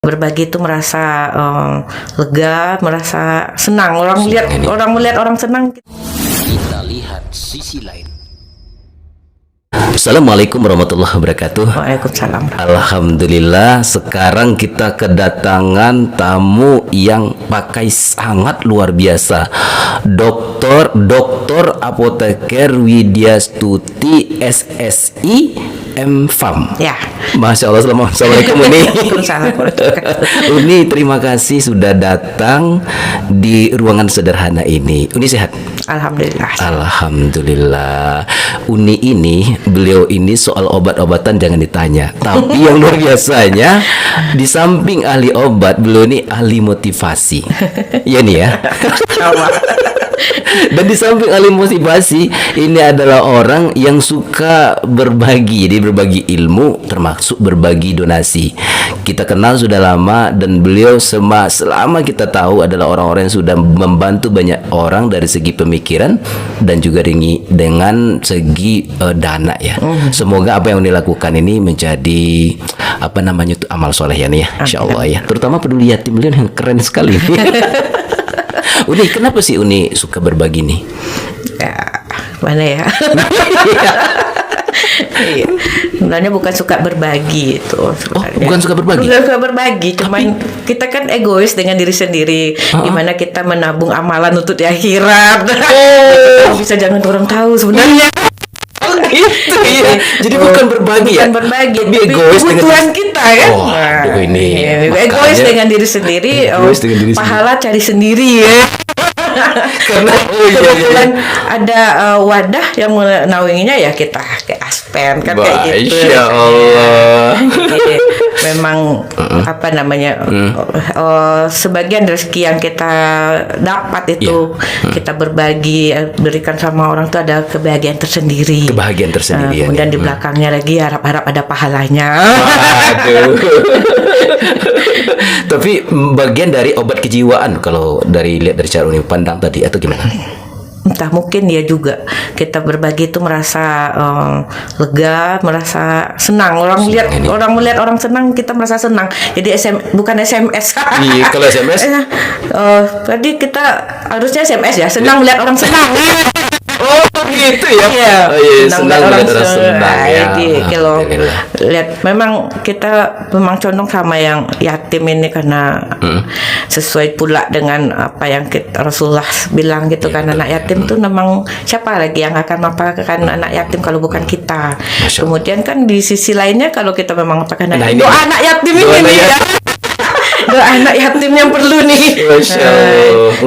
Berbagi itu merasa lega, merasa senang. Orang melihat orang senang. Kita lihat sisi lain. Assalamualaikum warahmatullahi wabarakatuh. Waalaikumsalam. Alhamdulillah, sekarang kita kedatangan tamu yang pakai sangat luar biasa. Doktor Apoteker Widyastuti SSI MFAM. Ya. Masya Allah, assalamualaikum Uni. Waalaikumsalam. Uni, terima kasih sudah datang di ruangan sederhana ini. Uni sehat? Alhamdulillah. Alhamdulillah. Uni ini, beliau ini soal obat-obatan jangan ditanya. Tapi yang luar biasanya, di samping ahli obat, beliau ini ahli motivasi. Iya nih ya. Dan di samping ahli motivasi, ini adalah orang yang suka berbagi. Jadi berbagi ilmu, termasuk berbagi donasi. Kita kenal sudah lama, dan beliau selama kita tahu adalah orang-orang yang sudah membantu banyak orang dari segi pemikiran dan juga dengan segi dana ya. Semoga apa yang dilakukan ini menjadi amal soleh ya nih ya, insyaallah ya. Terutama peduli yatim, beliau yang keren sekali. Uni, kenapa sih Uni suka berbagi nih? Ya, mana ya? Iya. Sebenarnya bukan suka berbagi itu. Bukan suka berbagi? Bukan suka berbagi, cuman kita kan egois dengan diri sendiri. Gimana kita menabung amalan untuk di akhirat. Bisa jangan orang tahu sebenarnya. Gitu ya. Jadi bukan berbagi ya? Bukan berbagi, tapi egois kebutuhan kita kan. Ini egois dengan diri sendiri, pahala cari sendiri ya. Karena kebetulan ada wadah yang menaunginya ya, kita kayak Aspen kan, kayak gitu. Masya Allah. Jadi, memang sebagian rezeki yang kita dapat itu kita berbagi, berikan sama orang, itu ada kebahagiaan tersendiri. Kebahagiaan tersendiri. Kemudian di belakangnya lagi harap-harap ada pahalanya. Aduh. Tapi bagian dari obat kejiwaan kalau lihat dari cara Uni pandang tadi, atau gimana? Entah, mungkin dia juga kita berbagi itu merasa lega, merasa senang. Orang melihat orang senang, kita merasa senang. Jadi bukan SMS. Iya, kalau SMS tadi kita harusnya SMS ya, senang melihat orang senang. Oh gitu ya. Iya. Senang melihat orang senang ya. Jadi kalau lihat, memang kita memang condong sama yang yatim ini karena sesuai pula dengan apa yang Rasulullah bilang gitu kan, anak yatim tuh memang siapa lagi yang akan mapakan anak yatim kalau bukan kita. Kemudian kan di sisi lainnya, kalau kita memang mapakan anak anak yatim ini ya. Doa anak yatim yang perlu nih.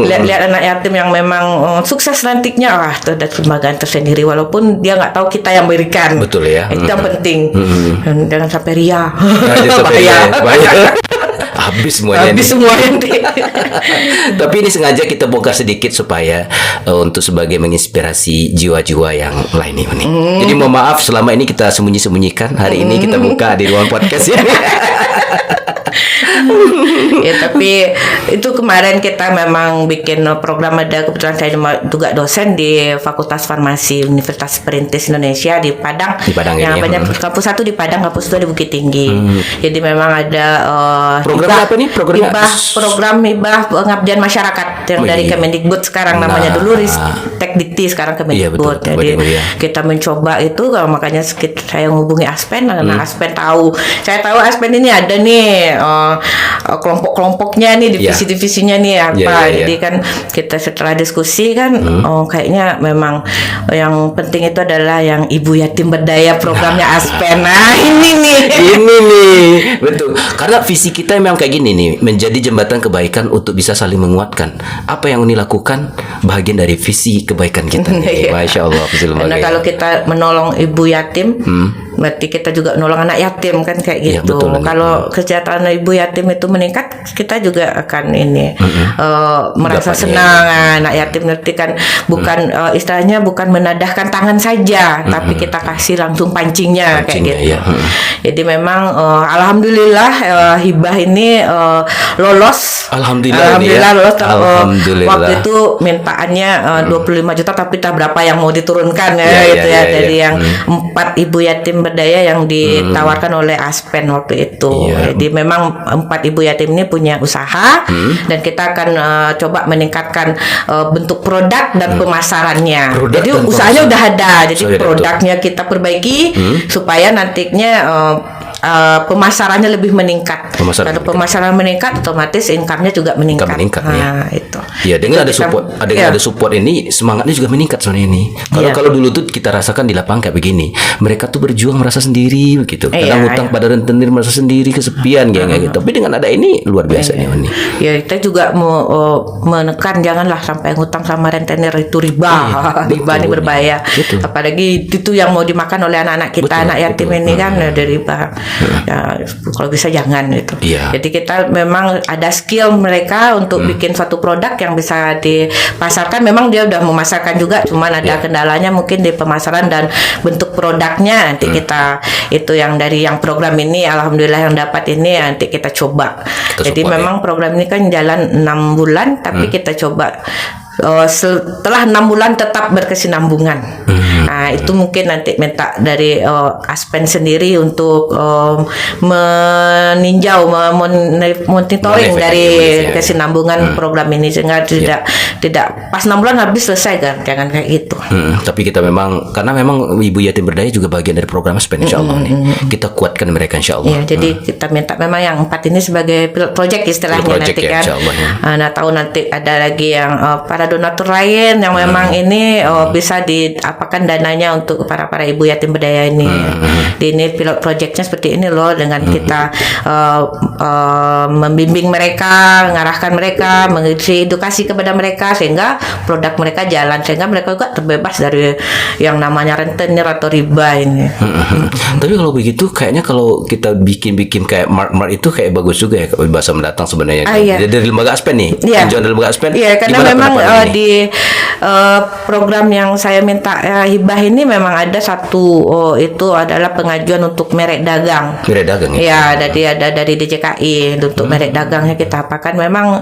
Lihat anak yatim yang memang sukses nantinya, itu ada kebanggaan tersendiri, walaupun dia nggak tahu kita yang berikan. Betul ya. Itu yang penting. Jangan sampai ria. Bahaya. Habis semuanya. Tapi ini sengaja kita bongkar sedikit supaya untuk sebagai menginspirasi jiwa-jiwa yang lain ini. Jadi mohon maaf selama ini kita sembunyi-sembunyikan. Hari ini kita buka di ruang podcast ini. Ya, tapi itu kemarin kita memang bikin program, ada kebetulan saya juga dosen di Fakultas Farmasi Universitas Perintis Indonesia di Padang. Di Padang yang ini. Banyak kampus 1 di Padang, kampus 2 di Bukit Tinggi. Jadi memang ada program apa nih? Program hibah pengabdian masyarakat yang dari Kemendikbud sekarang, namanya dulu Ristek Dikti, sekarang Kemendikbud. Jadi kita mencoba itu, makanya saya menghubungi Aspen, karena Aspen saya tahu Aspen ini ada nih kelompok-kelompoknya nih, divisi-divisinya nih apa. Jadi kan kita setelah diskusi kan, kayaknya memang yang penting itu adalah yang ibu yatim berdaya, programnya Aspen. Nah ini nih betul, karena visi kita memang kayak gini nih, menjadi jembatan kebaikan untuk bisa saling menguatkan. Apa yang Uni lakukan bagian dari visi kebaikan kita nih. Masya Allah. Karena kalau kita menolong ibu yatim, berarti kita juga menolong anak yatim kan, kayak gitu. Betul, kalau kesejahteraan ibu yatim itu meningkat, kita juga akan ini merasa Dapatnya, senang. Anak yatim nanti kan bukan istilahnya bukan menadahkan tangan saja, tapi kita kasih langsung pancingnya kayak Pancingnya, gitu. ya. Jadi memang alhamdulillah hibah ini lolos. Alhamdulillah lolos. Alhamdulillah. Waktu itu mintaannya 25 juta, tapi tak berapa yang mau diturunkan gitu ya. Jadi yang 4 ibu yatim berdaya yang ditawarkan oleh Aspen waktu itu. Iya. Jadi memang 4 ibu yatim ini punya usaha, dan kita akan coba meningkatkan bentuk produk dan pemasarannya. Produk Jadi dan usahanya udah ada. Jadi Usahanya ada, produknya kita perbaiki supaya nantinya pemasarannya lebih meningkat. Pemasaran Kalau meningkat. pemasaran meningkat, otomatis income-nya juga meningkat. meningkat, Nah, itu. Ya, dengan ada Itu kita- support, ya. ada support ini semangatnya juga meningkat soalnya ini. Kalau Iya. kalau dulu tuh kita rasakan di lapangan kayak begini, mereka tuh berjuang merasa sendiri begitu. Iya, Kadang hutang iya. pada rentenir merasa sendiri, kesepian kayak gitu. Tapi dengan ada ini luar biasa nih ini. Ya, kita juga mau menekan janganlah sampai ngutang sama rentenir itu riba. Iya, Riba ini betul. berbahaya. Betul. Apalagi itu yang mau dimakan oleh anak-anak kita, Betul, anak yatim betul. ini kan dari riba. Ya, kalau bisa jangan gitu. Iya. Jadi kita memang ada skill mereka untuk bikin suatu produk yang bisa dipasarkan. Memang dia udah memasarkan juga, cuman ada kendalanya mungkin di pemasaran dan bentuk produknya. Nanti kita itu yang dari yang program ini, alhamdulillah yang dapat ini nanti kita coba. Kita Jadi support, memang program ini kan jalan 6 bulan, tapi kita coba setelah 6 bulan tetap berkesinambungan. Nah, itu mungkin nanti minta dari Aspen sendiri untuk meninjau, monitoring Monitor, dari ya. kesinambungan program ini sehingga tidak pas 6 bulan habis selesai kan, jangan kayak gitu. Tapi kita memang karena memang ibu yatim berdaya juga bagian dari program Aspen insya Allah nih. Kita kuatkan mereka insya Allah. Iya, jadi kita minta memang yang 4 ini sebagai pilot project istilahnya Pilot project nanti ya, kan. insyaallah ya. Nah, tahu nanti ada lagi yang para donatur lain yang memang ini bisa diapakan dananya untuk para ibu yatim berdaya ini. Di ini pilot projectnya seperti ini loh, dengan kita membimbing mereka, mengarahkan mereka, mengisi edukasi kepada mereka sehingga produk mereka jalan, sehingga mereka juga terbebas dari yang namanya rentenir atau riba ini. Tapi kalau begitu kayaknya kalau kita bikin kayak mart itu kayak bagus juga ya kalau bahasa mendatang sebenarnya. Iya. Dari lembaga Aspen nih. Iya. Tinjauan dari lembaga Aspen. Iya, karena gimana memang pendapat ini? di program yang saya minta hibah ini memang ada satu itu adalah pengajuan untuk merek dagang. Merek dagang ya. Ya, ada dari DJKI untuk merek dagangnya kita apakan. Memang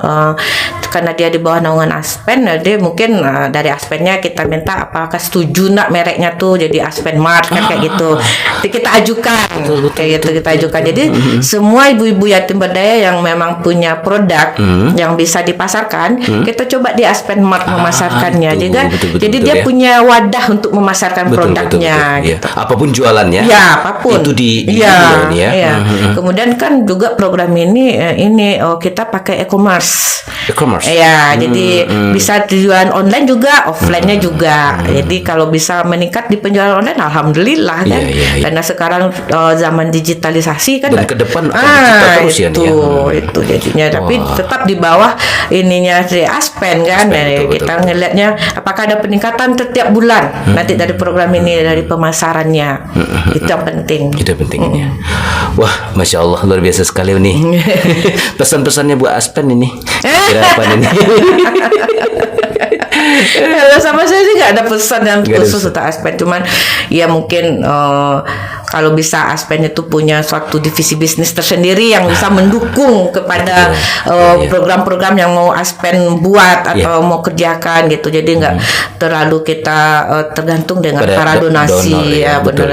karena dia di bawah naungan Aspen, jadi mungkin dari Aspennya kita minta apakah setuju nak mereknya tuh jadi Aspen Mart kan kayak gitu. Jadi kita ajukan kayak gitu, kita ajukan. Jadi semua ibu-ibu yatim berdaya yang memang punya produk yang bisa dipasarkan, kita coba di Aspen Mart memasarkannya. itu. Betul, Jadi betul, dia ya. punya wadah untuk memasarkan produknya. Betul. Gitu. Ya. Apapun jualannya. Ya, apapun. Itu di ya, ini ya. ya. Kemudian kan juga program ini kita pakai e-commerce. E-commerce. Ya, jadi bisa jualan online juga, offline-nya juga. Jadi kalau bisa meningkat di penjualan online, alhamdulillah kan. Iya. Karena sekarang zaman digitalisasi kan. Dan ke depan akan digital terus ya nih ya. Itu jadinya. Tapi tetap di bawah ininya si Aspen kan. Aspen, Dari betul. kita ngelihatnya apakah ada peningkatan setiap bulan nanti dari program ini, dari pemasarannya. Itu yang penting. Itu pentingnya. Wah, masya Allah luar biasa sekali nih. Pesan-pesannya buat Aspen ini. Kira apa ini? Kalau sama saya sih nggak ada pesan yang Nggak ada khusus pesan. untuk Aspen, cuman ya mungkin kalau bisa Aspen itu punya suatu divisi bisnis tersendiri yang bisa mendukung kepada Iya. program-program yang mau Aspen buat atau mau kerjakan gitu. Jadi nggak terlalu kita tergantung dengan Pada para donasi donor, ya, betul.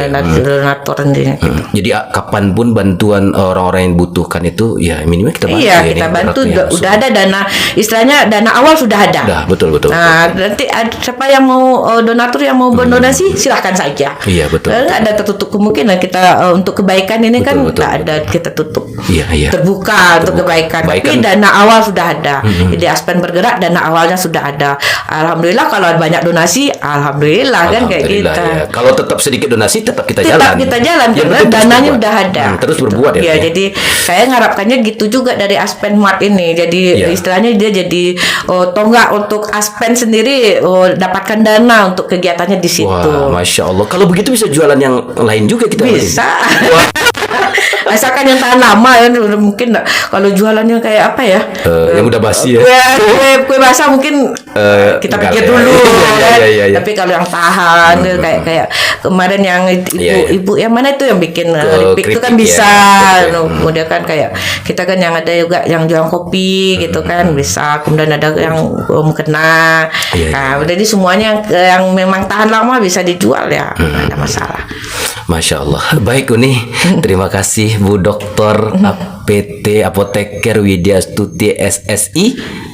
donatur sendiri. Gitu. Jadi kapanpun bantuan orang-orang yang butuhkan itu ya minimal kita bantu. Iya, ya, kita ini bantu. ibaratnya. Udah ada dana, istilahnya dana awal sudah ada. Udah, betul. Nah, nanti siapa yang mau donatur yang mau berdonasi silahkan saja. Iya, betul. Nggak ada tertutup kemungkinan kita untuk kebaikan ini kan Betul, nggak ada kita tutup. Iya. Terbuka untuk kebaikan. Tapi dana awal sudah ada. Jadi Aspen bergerak, dana awalnya sudah ada. Alhamdulillah kalau banyak donasi, alhamdulillah kan kayak Alhamdulillah, gitu. ya. Kalau tetap sedikit donasi tetap kita Tetap jalan. kita jalan Yang karena penting terus dananya berbuat. udah ada. Terus berbuat ya. Ya, jadi saya ngarapkannya gitu juga dari Aspen Mart ini. Jadi Iya. istilahnya dia jadi tonggak untuk Aspen sendiri dapatkan dana untuk kegiatannya di situ. Wah, masya Allah. Kalau begitu bisa jualan yang lain juga kita. Bisa. Wah. Asalkan yang tahan lama ya, mungkin nggak. Kalau jualannya kayak apa ya? Yang udah basi ya. Kue basah mungkin kita enggak pikir ya. dulu. Iya, iya, iya. Tapi kalau yang tahan kayak kemarin yang ibu yang mana itu yang bikin keripik itu kan keripik, bisa. ya. Kemudian kan kayak kita kan yang ada juga yang jual kopi gitu kan bisa. Kemudian ada yang mukena. Iya, Nah, jadi semuanya yang memang tahan lama bisa dijual ya. Nggak ada masalah. Masya Allah. Baik Uni, terima kasih Bu Doktor PT Apoteker Widya Stuti SSI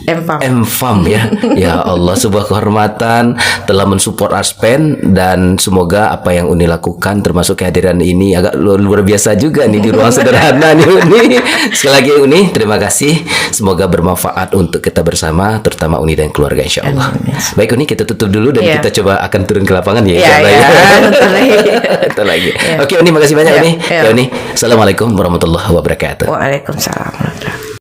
MFAM ya. Ya Allah, sebuah kehormatan telah mensupport Aspen, dan semoga apa yang Uni lakukan termasuk kehadiran ini agak luar biasa juga nih di ruang sederhana nih Uni. Sekali lagi Uni, terima kasih. Semoga bermanfaat untuk kita bersama, terutama Uni dan keluarga insya Allah. Baik Uni, kita tutup dulu dan kita coba akan turun ke lapangan ya. Insya Allah ya. Bentar lagi. Oke Uni, makasih banyak Uni. Ya Uni, assalamualaikum warahmatullahi wabarakatuh. Waalaikumsalam.